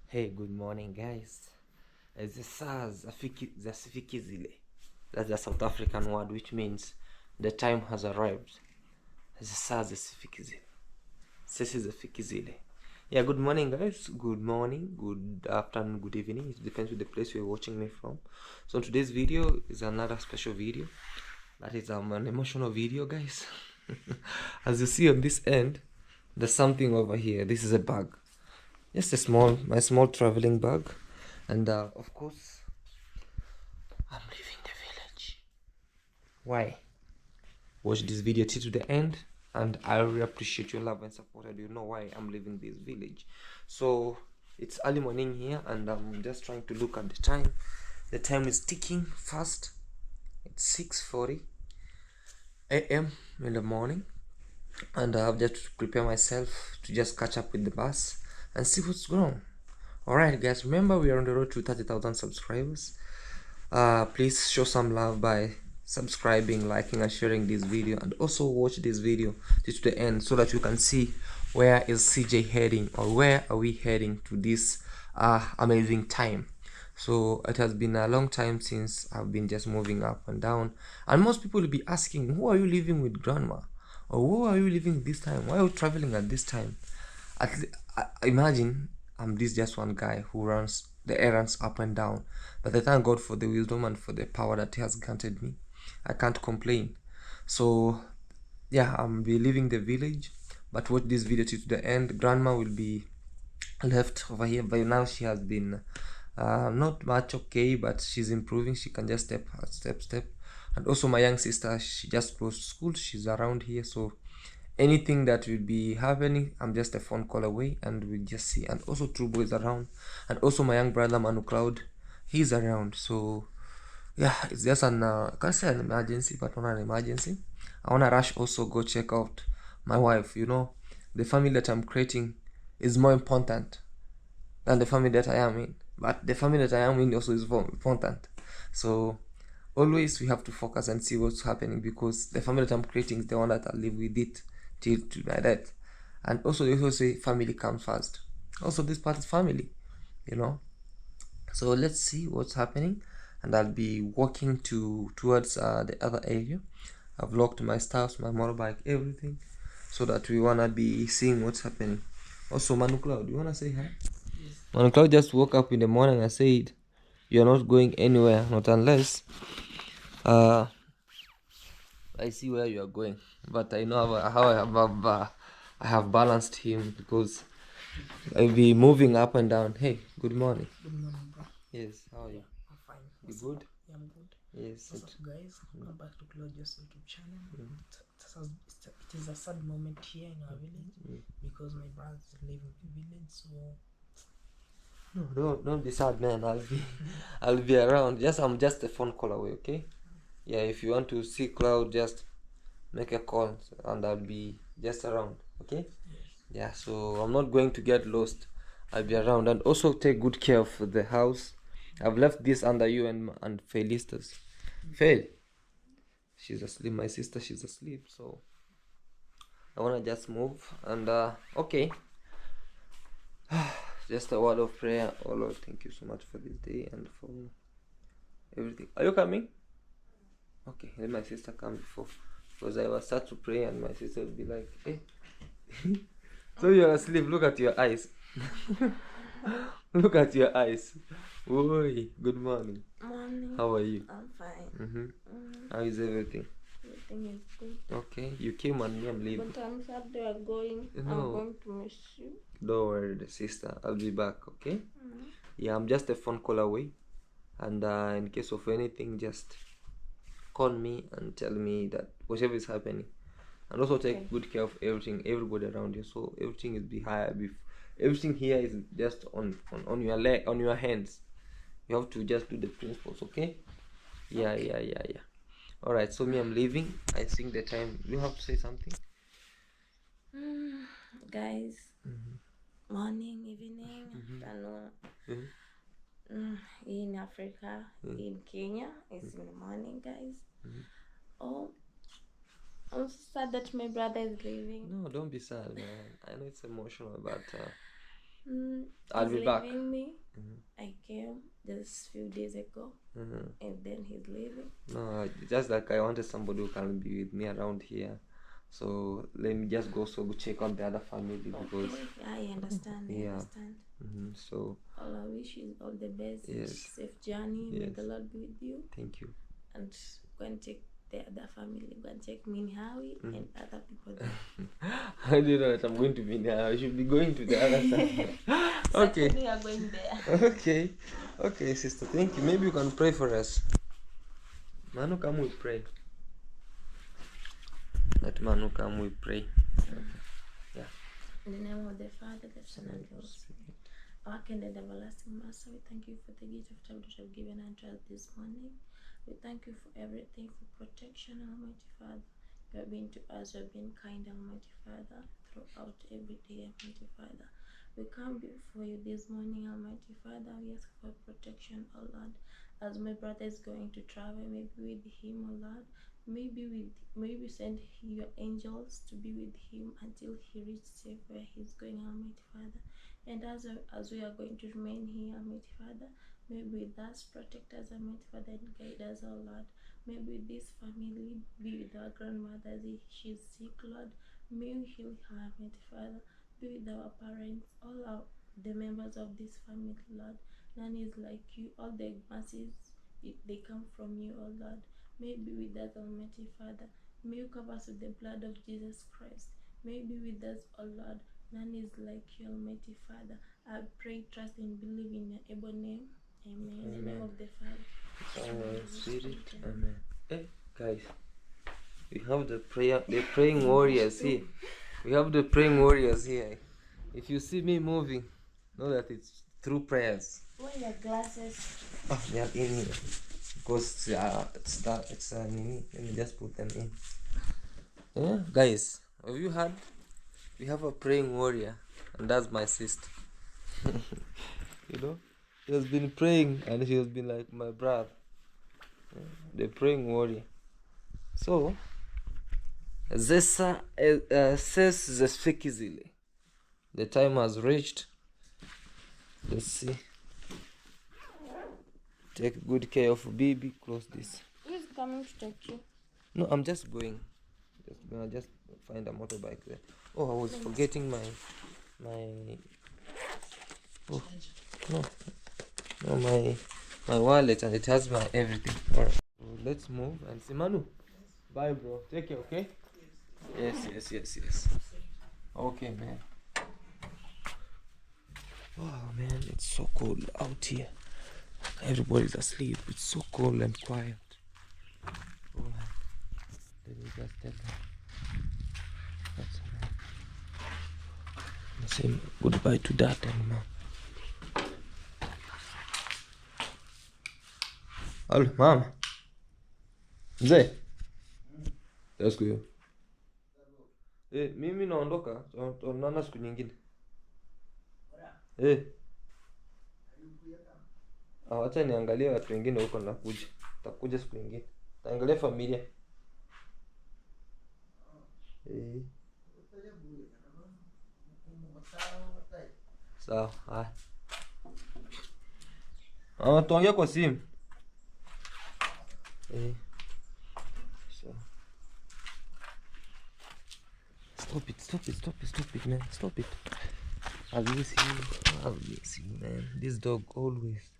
Hey, good morning, guys. The saa zafikizile. That's the South African word, which means the time has arrived. The saa zafikizile. Sisi zafikizile. Yeah, good morning, guys. Good morning, good afternoon, good evening. It depends on the place you're watching me from. So today's video is another special video. That is an emotional video, guys. As you see on this end, there's something over here. This is a bag. Just my small traveling bag, and of course, I'm leaving the village. Why? Watch this video till to the end, and I really appreciate your love and support. I do know why I'm leaving this village. So it's early morning here, and I'm just trying to look at the time. The time is ticking fast. It's 6:40 a.m. in the morning, and I have just to prepare myself to just catch up with the bus and see what's going on. Alright, guys, remember we are on the road to 30,000 subscribers. Please show some love by subscribing, liking, and sharing this video, and also watch this video to the end so that you can see where is CJ heading, or where are we heading to this amazing time. So it has been a long time since I've been just moving up and down, and most people will be asking, who are you living with, grandma? Or who are you living this time? Why are you traveling at this time? Imagine I'm this just one guy who runs the errands up and down, but I thank God for the wisdom and for the power that He has granted me. I can't complain. So yeah, I'm be leaving the village, but watch this video to the end. Grandma will be left over here. By now she has been not much okay, but she's improving. She can just step. And also my young sister, she just closed school. She's around here, so anything that will be happening, I'm just a phone call away, and we'll just see. And also True Boy is around, and also my young brother Claude, he's around. So yeah, it's just an I can't say an emergency, but not an emergency. I wanna rush also go check out my wife. You know, the family that I'm creating is more important than the family that I am in, but the family that I am in also is more important. So always we have to focus and see what's happening, because the family that I'm creating is the one that I'll live with it till to my death. And also they also say family comes first. Also this part is family, you know. So let's see what's happening, and I'll be walking towards the other area. I've locked my stuff, my motorbike, everything, so that we wanna be seeing what's happening. Also, Manu Cloud, you wanna say hi? Yes. Manu Cloud just woke up in the morning and said, "You're not going anywhere, not unless I see where you are going." But I know how I have balanced him, because I'll be moving up and down. Hey, good morning. Good morning, bro. Yes, how are you? I'm fine. You good? Yeah, I'm good. Yes. What's up, guys? Welcome back to Claude's YouTube channel. It is a sad moment here in our village because my brother is leaving the village. So No, don't be sad, man. I'll be around. I'm just a phone call away, okay? Yeah, if you want to see Cloud, just make a call, and I'll be just around, okay? yes. Yeah, so I'm not going to get lost. I'll be around, and also take good care of the house. I've left this under you and Felicitas. Fail. She's asleep. My sister, she's asleep. So I wanna just move, and okay. Just a word of prayer. Oh Lord, thank you so much for this day and for everything. Are you coming? Okay, let my sister come before, because I will start to pray and my sister will be like, "Hey." So you're asleep. Look at your eyes. Look at your eyes. Oi, good morning. Morning. How are you? I'm fine. How is everything? Everything is good. Okay, you came and me, I'm leaving. But I'm sad they are going. No. I'm going to miss you. Don't worry, the sister. I'll be back, okay? Yeah, I'm just a phone call away. And in case of anything, just call me and tell me that whatever is happening. And also take good care of everybody around you. So everything is behind. Everything here is just on your leg, on your hands. You have to just do the principles, okay? Yeah. All right. So me, I'm leaving. I think the time. You have to say something. Guys, morning, evening, afternoon. In Africa, in Kenya, it's in the morning, guys. Oh, I'm so sad that my brother is leaving. No, don't be sad, man. I know it's emotional, but I'll He's be back. leaving me. I came just few days ago, and then he's leaving. No, just like I wanted somebody who can be with me around here. So let me just go check on the other family because Okay, I understand. I Yeah. understand. so All I wish you all the best. Yes. Safe journey. May Yes. the Lord be with you. thank you. And go and check the other family. Go and check Minhawi and other people there. I didn't know that I'm going to be there. I should be going to the other side. Okay. We are going there. Okay, sister. Thank you. Maybe you can pray for us. Manu, come we pray. Let Manu come we pray. Yeah. In the name of the Father, the Son, and the Holy Spirit. Our kind and everlasting Master, we thank you for the gift of time that you have given unto us this morning. We thank you for everything, for protection, Almighty Father. You have been to us, you have been kind, Almighty Father, throughout every day, Almighty Father. We come before you this morning, Almighty Father. We ask for protection, O Lord. As my brother is going to travel, maybe with him, O Lord. Maybe send your angels to be with him until he reaches safe where he's going, Almighty Father. And as we are going to remain here, Almighty Father, may be with us, protect us, Almighty Father, and guide us, O Lord. May be with this family, be with our grandmother as she's sick, Lord. May you heal her, Almighty Father. Be with our parents, the members of this family, Lord. None is like you. All the mercies, they come from you, O Lord. May be with us, Almighty Father. May you cover us with the blood of Jesus Christ. May be with us, O Lord. None is like you, Almighty Father. I pray, trust, and believe in your able name. Amen. In the name of the Father, Son, and the Holy Spirit. Spirit. Amen. Hey, guys, we have the praying warriors here. We have the praying warriors here. If you see me moving, know that it's through prayers. Where are your glasses? Oh, they are in here. Because let me just put them in. Yeah, guys, have you heard? We have a praying warrior, and that's my sister. You know, she has been praying, and she has been like my brother, the praying warrior. So, Zesa says Zefikizile. The time has reached. Let's see. Take good care of baby. Close this. Who's coming to take you? No, I'm just going. Just find a motorbike there. Oh, I was forgetting my. Oh no, my wallet, and it has my everything. Alright, so let's move and see. Manu, bye, bro. Take care, okay? Yes. Okay, man. Oh man, it's so cold out here. Everybody's asleep. It's so cold and quiet. Oh man. Let me just tell them. That's alright. Say goodbye to that and mom. Hello, mom. Mzee. Let's go. Mimi naondoka. Tuonana siku nyingine. Wacha niangalie watu wengine huko, nakuja. Takuja siku nyingine. Taangalia familia. Sawa, haya. Tuongea kwa simu. So. Stop it, man. Stop it. I'll miss you, man. This dog always,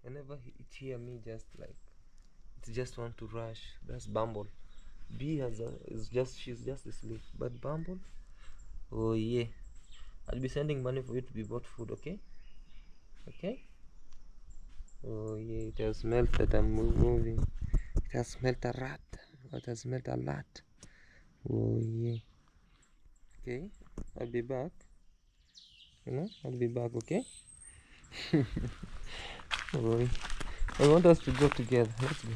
whenever it hear me, it just want to rush. That's Bumble. She's just asleep. But Bumble, oh yeah. I'll be sending money for you to be bought food, okay? Okay? Oh yeah, it has smelled that I'm moving. It has smelled a rat. It has smelled a lot. Oh yeah. Okay, I'll be back. I'll be back, okay? Oh, I want us to go together. Let's go.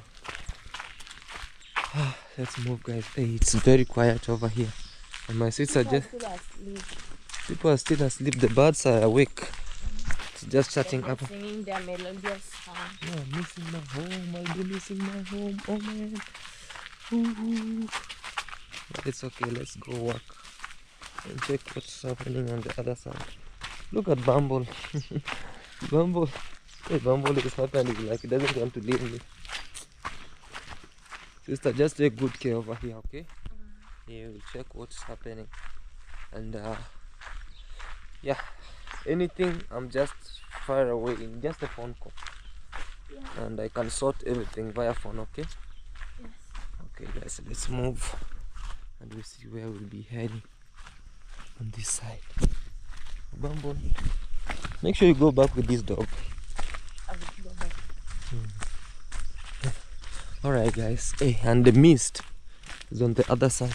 Let's move, guys. Hey, it's very quiet over here. And my sister people are still asleep. The birds are awake. It's just chatting up. Singing their melodious song. No, I'm missing my home. I'll be missing my home. Oh man. Ooh. But it's okay. Let's go walk and check what's happening on the other side. Look at Bumble. Bumble. Hey, Bumble is happening like it doesn't want to leave me. Sister, just take good care over here, okay? Yeah, we'll check what's happening. And yeah, anything, I'm just far away in just a phone call. Yeah. And I can sort everything via phone, okay? Yes. Okay guys, let's move and we see where we'll be heading on this side. Bumble, make sure you go back with this dog. I will go back. Alright guys, hey, and the mist is on the other side.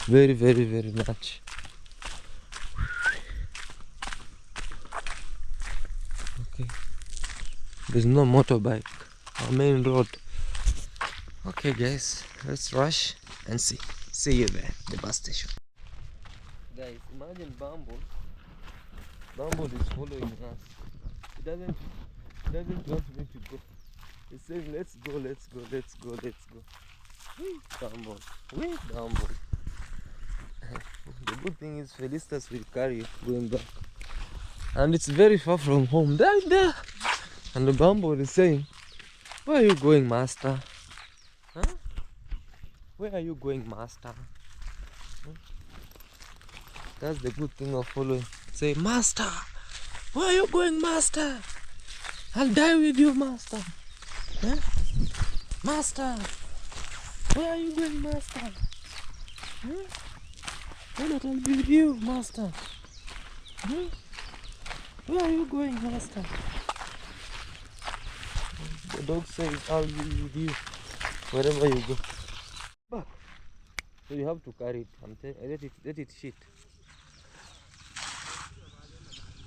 Very, very, very much. Okay, there's no motorbike, our main road. Okay guys, let's rush and see you there, the bus station. Guys, imagine Bumble is following us. It doesn't want me to go. It's saying let's go. Bumble, wait, Bumble. The good thing is Felicitas will carry you going back, and it's very far from home. There. And the Bumble is saying, where are you going, master? Huh? Where are you going, master? That's the good thing of following. Say, master, where are you going, master? I'll die with you, master. Huh? Master, where are you going, master? Huh? Why not I'll be with you, master? Huh? Where are you going, master? The dog says, I'll be with you wherever you go. Back. So you have to carry it. Let it shit.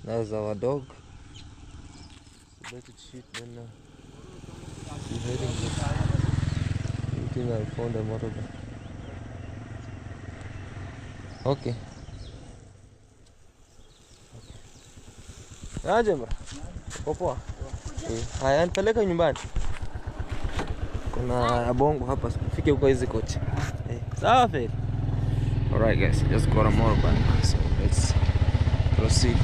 That's our dog. So let it shit, then we're heading there. I think I found a motorbike. Okay. Aje bra. Poa. Haya, nipeleke nyumbani. Kuna bongo hapa, fike huko hizi kocha. Sawa Fred. Alright guys, just got a motorbike. So let's proceed.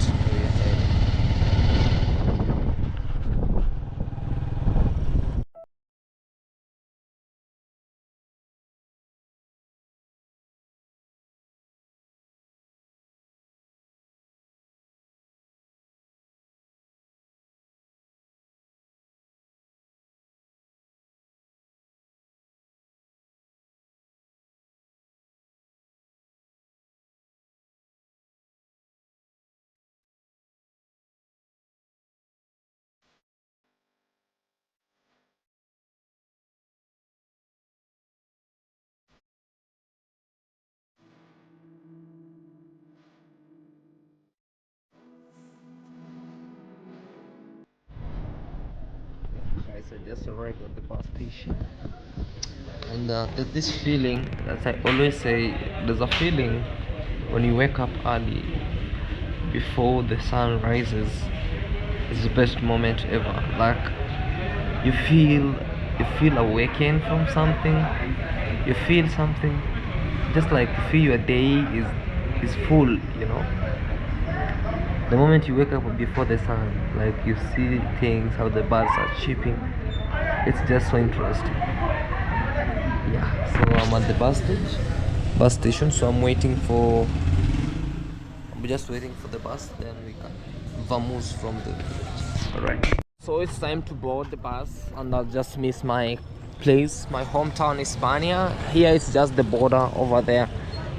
Guys, I just arrived at the bus station, and there's this feeling, as I always say, there's a feeling when you wake up early before the sun rises. It's the best moment ever. Like you feel awakened from something. You feel something, just like you feel your day is full. You know, the moment you wake up before the sun, like you see things, how the birds are chirping. It's just so interesting. Yeah, so I'm at the bus station, so I'm just waiting for the bus, then we can vamoose from the village. Alright, so it's time to board the bus, and I'll just miss my place, my hometown Hispania. Here it's just the border over there,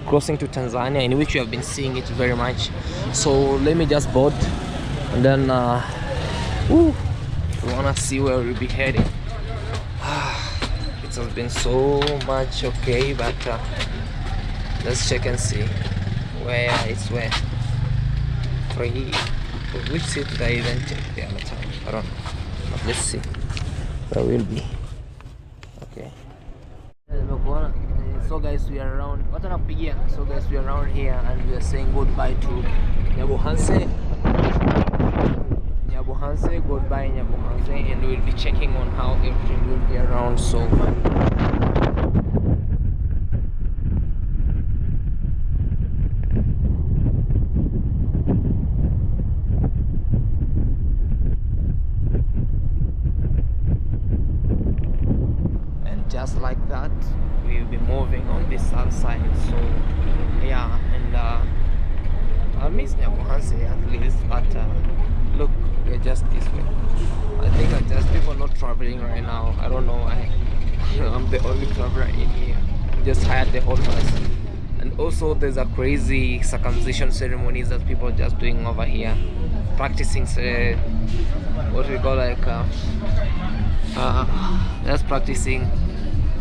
crossing to Tanzania, in which you have been seeing it very much. So let me just board, and then we wanna see where we'll be heading. It has been so much, okay, but let's check and see where it's where. Which seat did I even check the other time? I don't know. But let's see where we'll be. Okay. So guys, we are around. So guys, we are around here, and we are saying goodbye to Nyabuhanse. Goodbye Nyabuhanse, and we'll be checking on how everything will be around. So. just like that. We'll be moving on this other side. So yeah, and I miss Nyamuhansi at least, but look, we're just this way. I think I just people not traveling right now. I don't know why. I'm the only traveler in here. Just hired the whole bus. And also there's a crazy circumcision ceremonies that people are just doing over here, practicing what we call like just practicing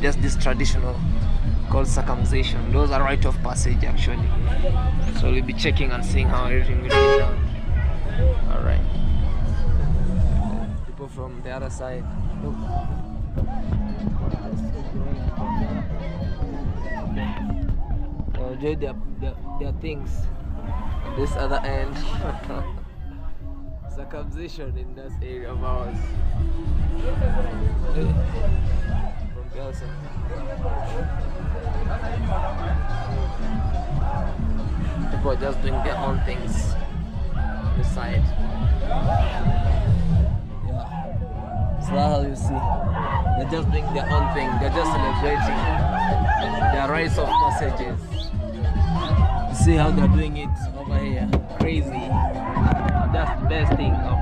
just this traditional called circumcision. Those are rite of passage actually. So we'll be checking and seeing how everything will be done. Alright, people from the other side, look. Enjoy their things. This other end. Circumcision in this area of ours. Hey. From the other side. People are just doing their own things this side. Yeah. So that's how you see. They're just doing their own thing. They're just celebrating their rites of passages. You see how they're doing it over here. Crazy. That's the best thing of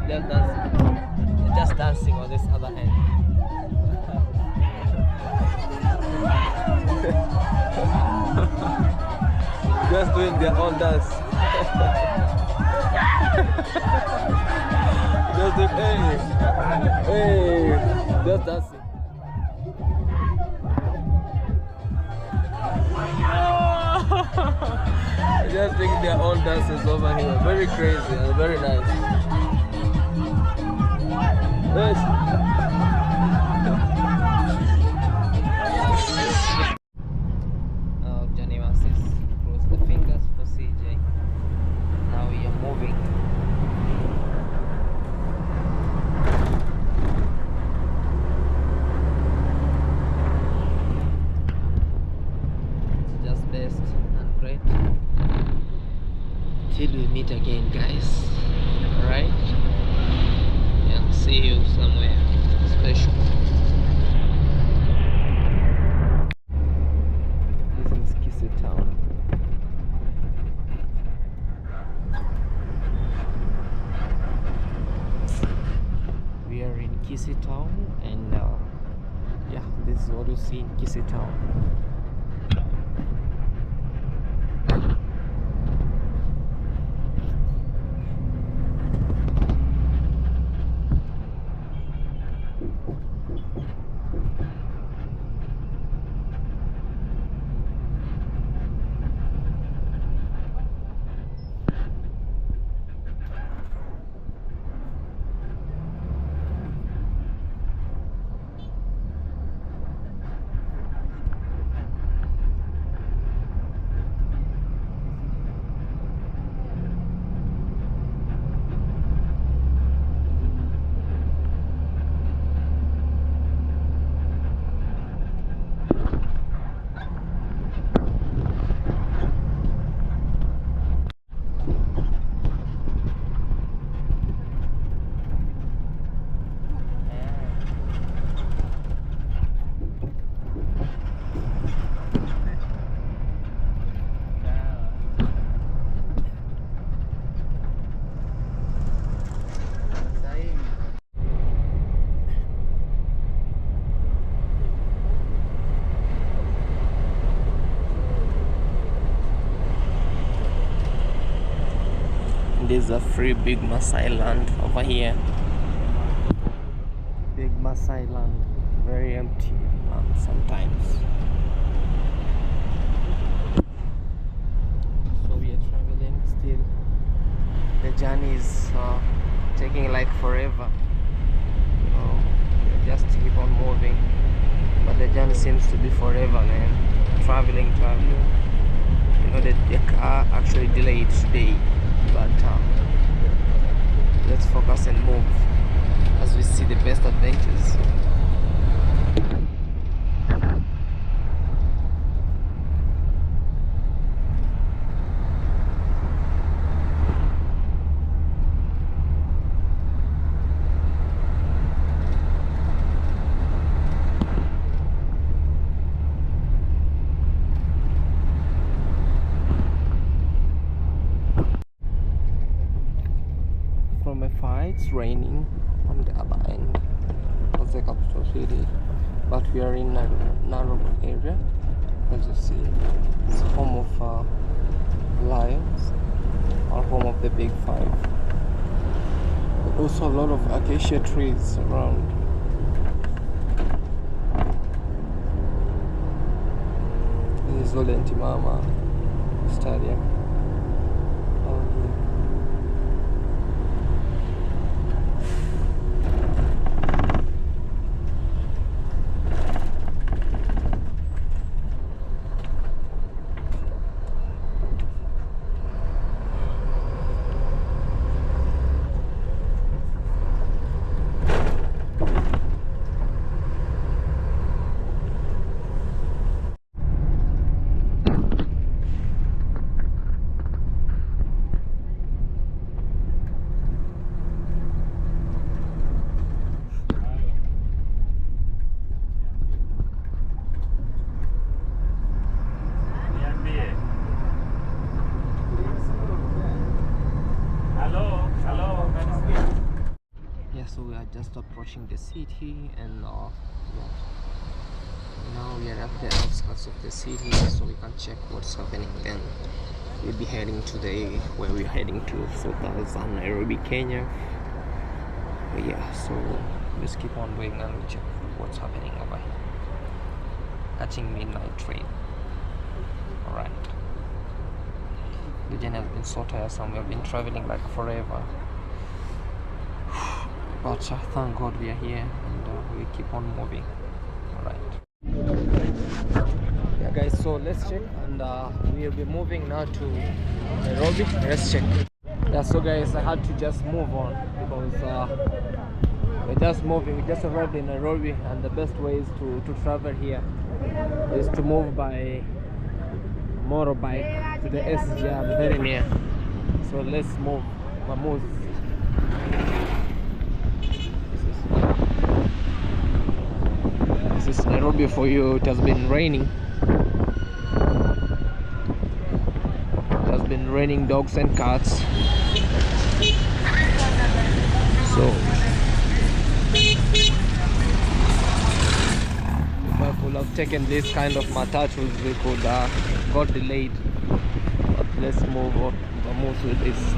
just dancing. They're just dancing on this other hand. Just doing their own dance. Just doing, hey, just dancing. Just doing their own dances over here. Very crazy and very nice. Yes. Johnny wants to close the fingers for CJ. Now we are moving. Just best and great. Till we meet again, guys. Alright? Yeah, see you somewhere special. Town. We are in Kisii Town, and yeah, this is what you see in Kisii Town. There's a free Big Maasai land over here. Big Maasai land, very empty sometimes. So we are traveling still. The journey is taking like forever. We just keep on moving, but the journey seems to be forever, man. Traveling. You know that the car actually delayed today. But let's focus and move as we see the best adventures. from afar. It's raining on the other end of the capital city, but we are in Nairobi area. As you see, it's home of lions, or home of the big five. But also a lot of acacia trees around. This is Olentimama Stadium. So we are just approaching the city, and now we are at the outskirts of the city, so we can check what's happening. Then we'll be heading to where we're heading to. So that is Nairobi, Kenya. But yeah, so let's keep on going and we'll check what's happening over here. Catching midnight train. Alright. The journey has been so tiresome. We have been traveling like forever. But thank God we are here, and we keep on moving. Alright. Yeah guys, so let's check, and we'll be moving now to Nairobi. Let's check. Yeah, so guys, I had to just move on because we're just moving. We just arrived in Nairobi, and the best way is to travel here is to move by motorbike to the SGR very near. So let's move. Vamos. This is Nairobi for you. It has been raining. It has been raining dogs and cats. So if I could have taken this kind of matatus, we could got delayed. But let's move on. Vamos with this.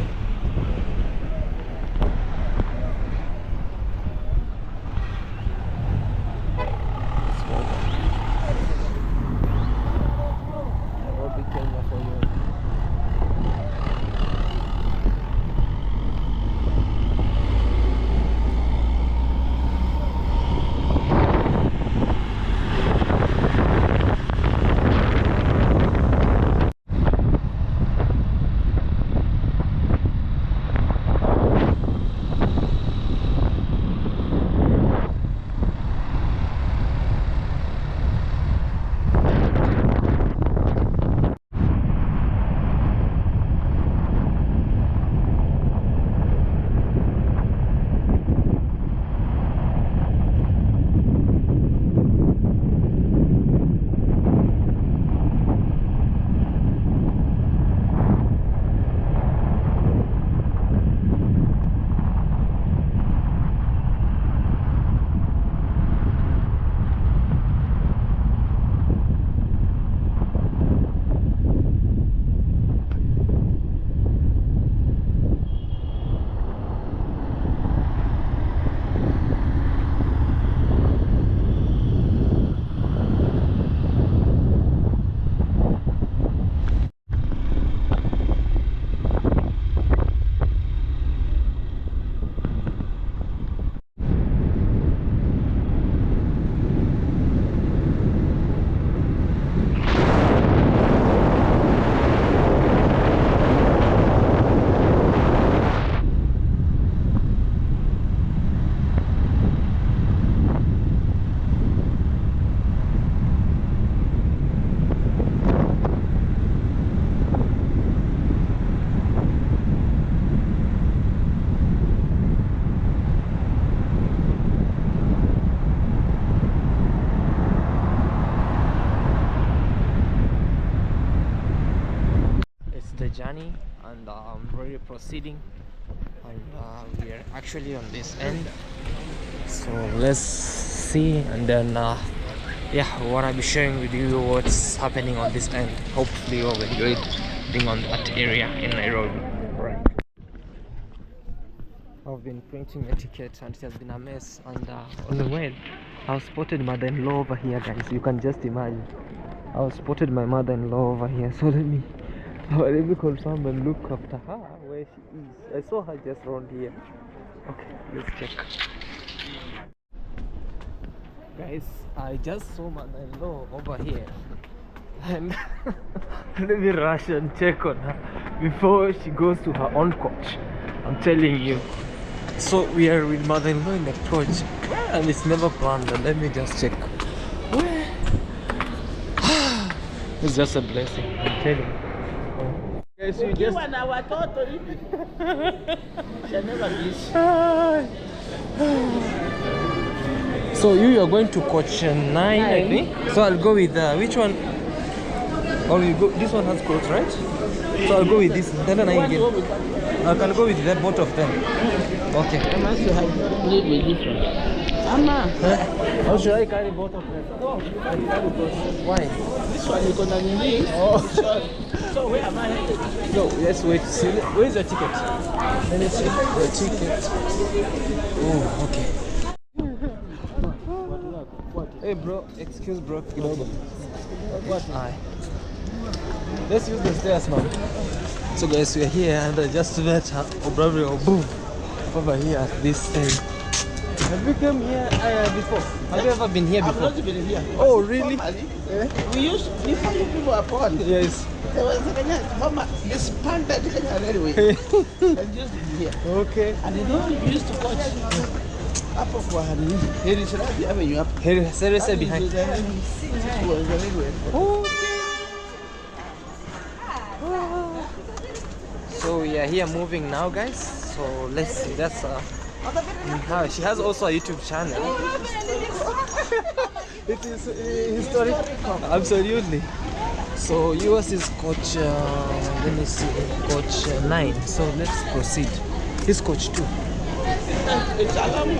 Journey, and I'm really proceeding, and we are actually on this end, so let's see, and then yeah, we want to be sharing with you what's happening on this end. Hopefully you'll enjoy being on that area in Nairobi. Right, I've been printing a ticket and it has been a mess, and on the way I've spotted mother-in-law over here, guys. You can just imagine, I've spotted my mother-in-law over here, so let me confirm and look after her where she is. I saw her just around here. Okay, let's check. Guys, I just saw mother-in-law over here, and let me rush and check on her before she goes to her own coach. I'm telling you. So we are with mother-in-law in the coach, and it's never planned. And let me just check. It's just a blessing, I'm telling you. Guys, you just so you are going to coach 9, I think. So I'll go with which one? Or you go, this one has coach, right? So I'll go with this. Then I can go with that, both of them. Okay. I must have played with this one. Mama. How should I carry both of them? No, you can carry both. Why? This one you gonna need. Oh. So where am I headed? No, let's wait. See, where is the ticket? Let me see the ticket. Oh, okay. Hey bro, excuse bro. What? Aye. Let's use the stairs, man. So guys, we are here and I just met her boom over here at this end. Have you come here before? Have you ever been here before? I've not been here. Oh really? We used before you people were born. Yes. There was a Kenya, Mama, expanded Kenya anyway. And just here. Okay. And you know, we used to coach up of Wahani. Here is Rabi Avenue up. Here, seriously behind. Oh. So we are here moving now, guys. So let's see. That's she has also a YouTube channel. It is historic. Absolutely. So yours is coach. Let me see, coach 9. So let's proceed. He's coach 2.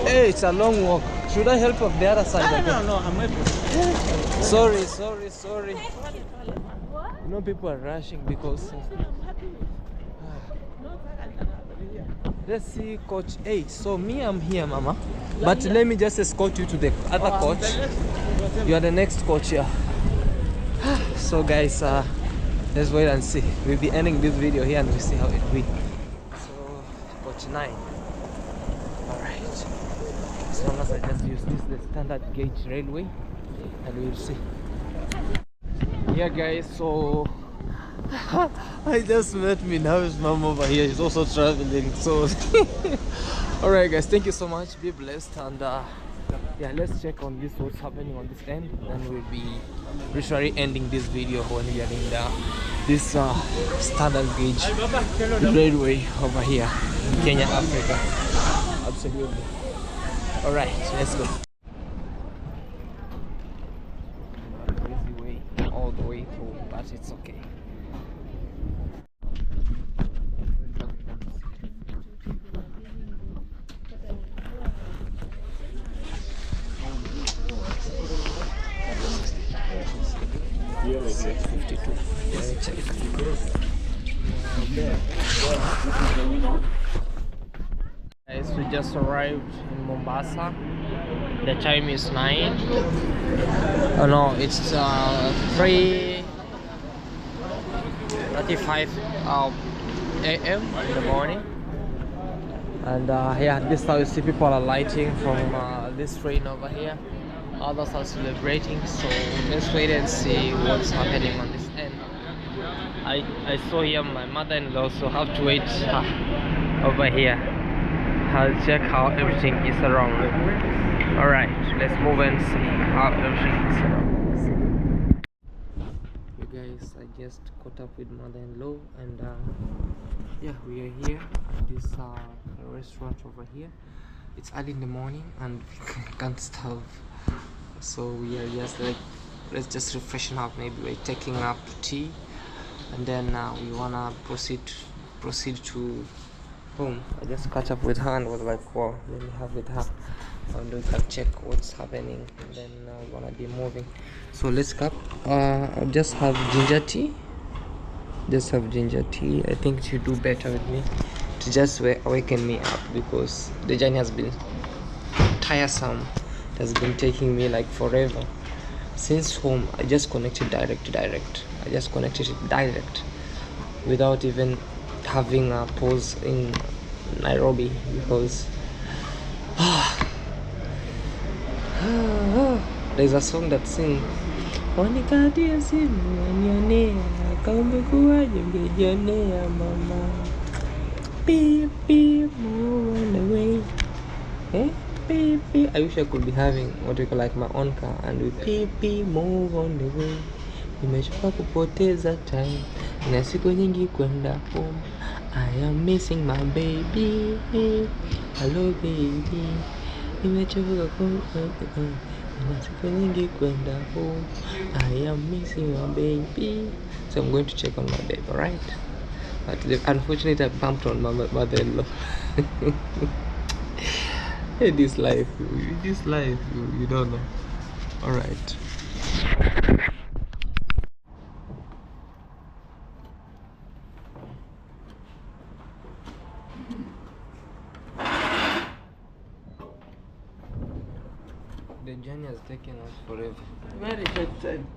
Hey, it's a long walk. Should I help up the other side? No, I'm waiting. Sorry. You know, people are rushing because. Let's see coach 8. So me, I'm here, Mama. But let me just escort you to the other coach. You are the next coach here. So guys, let's wait and see. We'll be ending this video here and we'll see how it will be. So coach 9. Alright. As long as I just use this, the standard gauge railway, and we'll see. Yeah guys, so I just met me now his mom over here. He's also traveling, so alright guys, thank you so much, be blessed, and yeah, let's check on this, what's happening on this end, then we'll be literally ending this video when we are in this standard gauge railway over here in Kenya, Africa. Absolutely. Alright, let's go. Crazy way all the way through, but it's okay. Guys, we just arrived in Mombasa. The time is 9. Oh no, it's 3:35 a.m. in the morning. And yeah, this is how you see people are lighting from this train over here. Others are celebrating, so let's wait and see what's happening on this end. I saw here my mother-in-law, so have to wait over here. I'll check how everything is around. Alright, let's move and see how everything is around. You guys, I just caught up with mother-in-law, and yeah, we are here at this restaurant over here. It's early in the morning and we can't starve, so we are just like, let's just refreshen up. Maybe we're taking up tea, and then we wanna proceed to home. I just caught up with her and was like, wow, let me have with her and we can check what's happening, and then we're gonna be moving. So let's cap. I'll just have ginger tea. I think it should do better with me to just awaken me up, because the journey has been tiresome. It has been taking me like forever. Since home, I just connected direct. I just connected it direct without even having a pause in Nairobi, because there's a song that sings wanikatia simu wanionea kaumbe kuwaje mgejionea mama beep beep move on the way. Beep beep. I wish I could be having what we call like my own car and we beep beep move on the way. Nimechoka kupoteza time na siku nyingi kwenda home. I am missing my baby. Hello baby. Nimechoka na siku nyingi kwenda home. I am missing my baby. So I'm going to check on my baby, alright? But unfortunately I bumped on my mother-in-law. This life, you don't know. Alright. The journey has taken us forever. Very short time.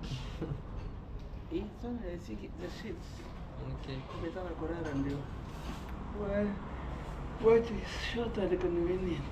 It's only the sheets. Okay. It's on a corner and you. Well, what is short and convenient?